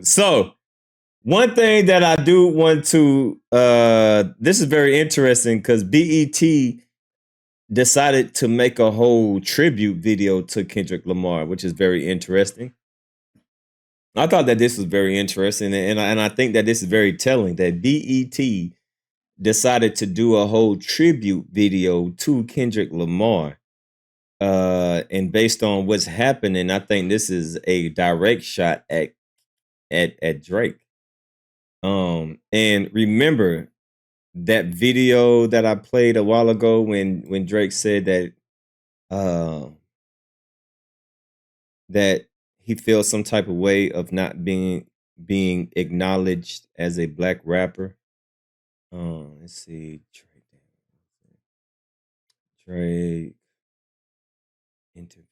So one thing that I do want to this is very interesting because BET decided to make a whole tribute video to Kendrick Lamar, which is very interesting. I thought that this was very interesting, and I think that this is very telling that BET decided to do a whole tribute video to Kendrick Lamar. And based on what's happening, I think this is a direct shot at Drake. And remember that video that I played a while ago when Drake said that that he feels some type of way of not being acknowledged as a black rapper. Let's see, Drake interview.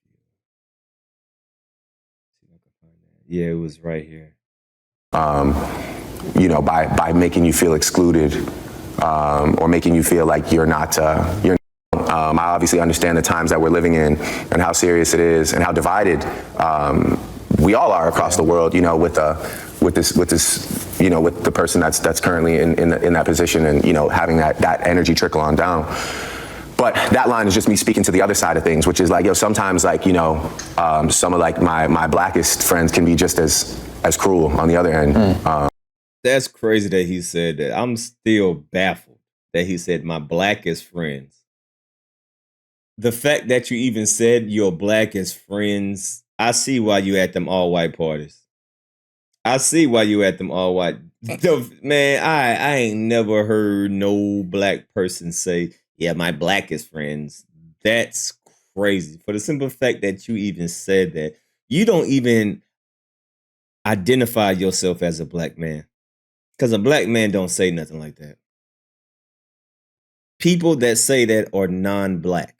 See if I can find that. Yeah, it was right here. You know, by making you feel excluded, or making you feel like you're not. I obviously understand the times that we're living in and how serious it is and how divided we all are across the world. You know, with this, you know, with the person that's currently in that position, and you know, having that energy trickle on down. But that line is just me speaking to the other side of things, which is like, yo, sometimes like, you know, some of like my blackest friends can be just as cruel on the other end. That's crazy that he said that. I'm still baffled that he said my blackest friends. The fact that you even said your blackest friends, I see why you at them all white parties. I see why you at them all white. Man, I ain't never heard no black person say, yeah, my blackest friends. That's crazy. For the simple fact that you even said that, you don't even identify yourself as a black man. Because a black man don't say nothing like that. People that say that are non-black.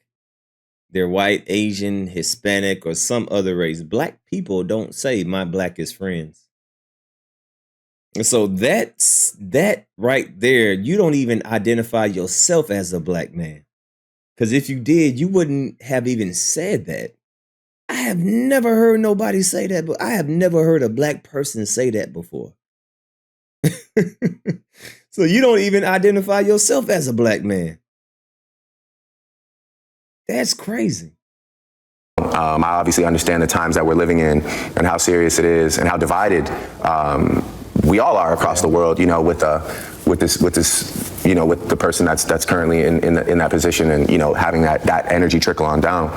They're white, Asian, Hispanic, or some other race. Black people don't say my blackest friends. And so that right there, you don't even identify yourself as a black man. Because if you did, you wouldn't have even said that. I have never heard nobody say that, but I have never heard a black person say that before. So you don't even identify yourself as a black man. That's crazy. I obviously understand the times that we're living in and how serious it is and how divided we all are across the world. You know, with this, you know, with the person that's currently in that position, and you know, having that energy trickle on down.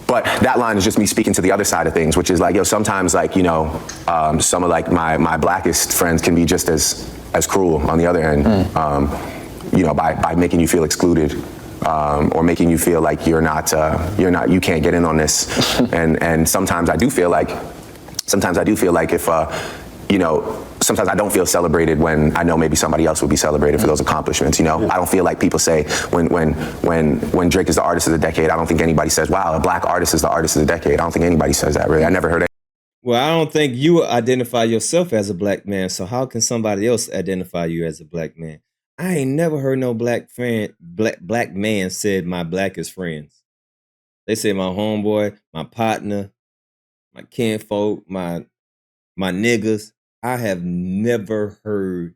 But that line is just me speaking to the other side of things, which is like, yo, sometimes like, you know, some of like my blackest friends can be just as cruel on the other end. You know, by making you feel excluded. Or making you feel like you can't get in on this. And sometimes I do feel like if, you know, sometimes I don't feel celebrated when I know maybe somebody else would be celebrated for those accomplishments. You know, I don't feel like people say when Drake is the artist of the decade, I don't think anybody says, wow, a black artist is the artist of the decade. I don't think anybody says that, really. I never heard it. Well, I don't think you identify yourself as a black man. So how can somebody else identify you as a black man? I ain't never heard no black man said my blackest friends. They say my homeboy, my partner, my kinfolk, my niggas. I have never heard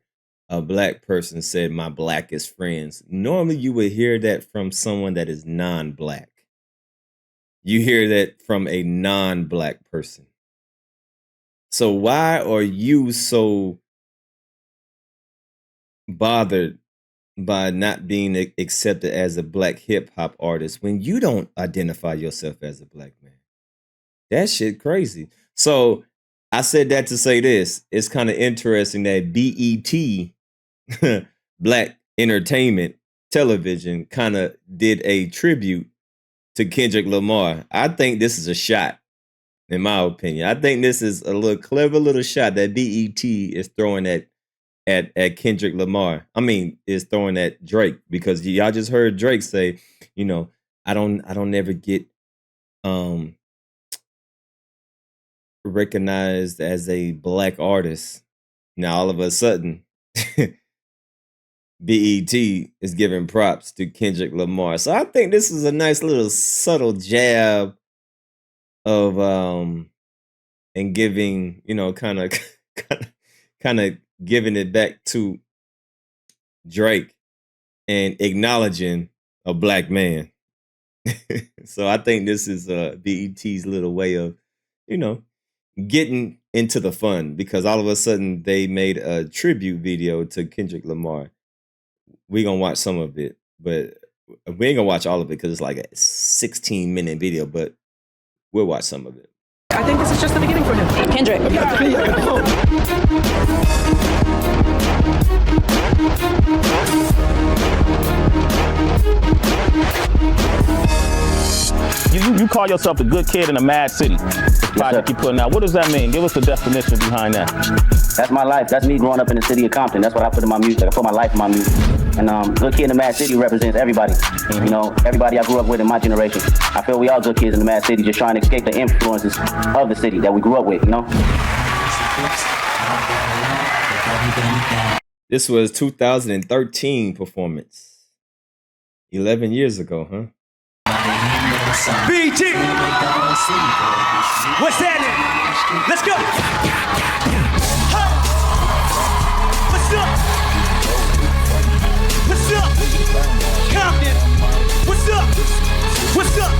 a black person said my blackest friends. Normally you would hear that from someone that is non-black. You hear that from a non-black person. So why are you so bothered by not being accepted as a black hip hop artist when you don't identify yourself as a black man? That shit crazy. So I said that to say this. It's kind of interesting that BET, Black Entertainment Television, kind of did a tribute to Kendrick Lamar. I think this is a shot, in my opinion. I think this is a little clever little shot that BET is throwing at Kendrick Lamar. I mean, is throwing at Drake, because y'all just heard Drake say, you know, I don't never get recognized as a black artist. Now all of a sudden BET is giving props to Kendrick Lamar. So I think this is a nice little subtle jab of and giving, you know, kind of kind of giving it back to Drake and acknowledging a black man. So I think this is BET's little way of, you know, getting into the fun, because all of a sudden they made a tribute video to Kendrick Lamar. We gonna watch some of it, but we ain't gonna watch all of it because it's like a 16-minute video, but we'll watch some of it. I think this is just the beginning for him. Kendrick. You call yourself the good kid in a mad city. Project you putting out. What does that mean? Give us the definition behind that. That's my life. That's me growing up in the city of Compton. That's what I put in my music. I put my life in my music. And good kid in the mad city represents everybody. You know, everybody I grew up with in my generation. I feel we all good kids in the mad city, just trying to escape the influences of the city that we grew up with, you know? This was 2013 performance. 11 years ago, huh? BT! What's happening? Let's go! Hey! What's up? What's up? Compton! What's up? What's up?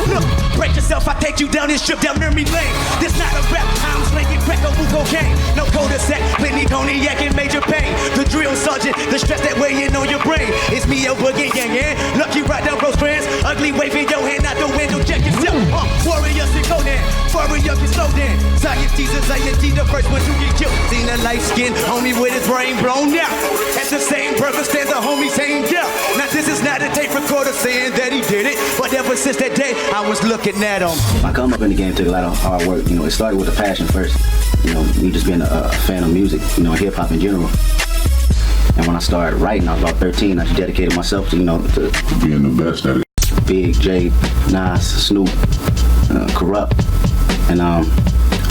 Look, break yourself, I take you down this trip down memory lane. This not a rap, I'm slinging crack over cocaine. No cul-de-sac, plenty cognac and major pain. The drill sergeant, the stress that weighing on your brain. It's me, El Boogie Gang, yeah? Lucky right down road strands. Ugly waving your hand out the window, check yourself. Warriors and Conan, warrior can slow down. Scientists, the first one to get killed. Seen a light skin homie with his brain blown out. At the same purpose stands a homie saying yeah. Now this is not a tape recorder saying that he did it, but ever since that day, I was looking at him. My come up in the game took a lot of hard work. You know, it started with a passion first. You know, me just being a fan of music, you know, hip hop in general. And when I started writing, I was about 13. I just dedicated myself to, you know, to being the best at it. Big, Jay, Nas, Snoop, Corrupt, and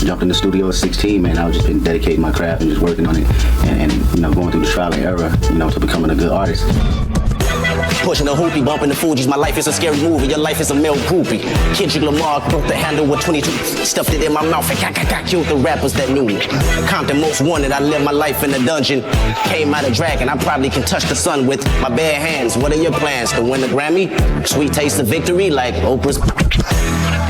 jumped in the studio at 16. Man, I was just been dedicating my craft and just working on it, and you know, going through the trial and error, you know, to becoming a good artist. Pushing the hoopy, bumping the Fugees. My life is a scary movie. Your life is a male groupie. Kendrick Lamar broke the handle with 22. Stuffed it in my mouth and killed the rappers that knew me. Compton most wanted. I lived my life in a dungeon. Came out of drag and I probably can touch the sun with my bare hands. What are your plans? To win the Grammy? Sweet taste of victory like Oprah's.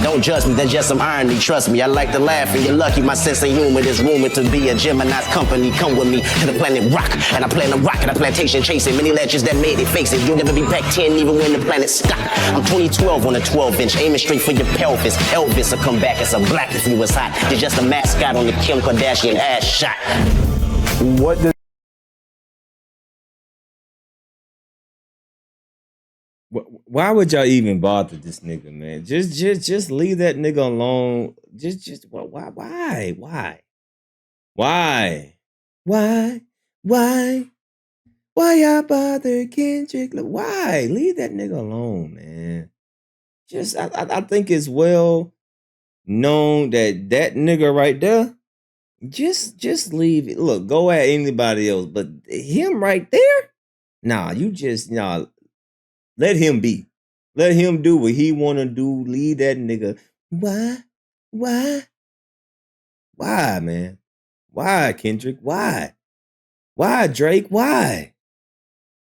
Don't judge me, that's just some irony, trust me. I like to laugh and you're lucky. My sense of humor is rumored to be a Gemini's company. Come with me to the planet rock, and I plan to rock at a plantation chasing many legends that made it. Face it, you'll never be back 10 even when the planet stopped. I'm 2012 on a 12-inch, aiming straight for your pelvis. Elvis will come back as a black if he was hot. You're just a mascot on the Kim Kardashian ass shot. What does Why would y'all even bother this nigga, man? Just leave that nigga alone. Why y'all bother Kendrick? Why? Leave that nigga alone, man. I think it's well known that nigga right there, just leave it. Look, go at anybody else, but him right there, nah, let him be. Let him do what he want to do. Leave that nigga. Why, man? Why, Kendrick? Why, Drake? Why?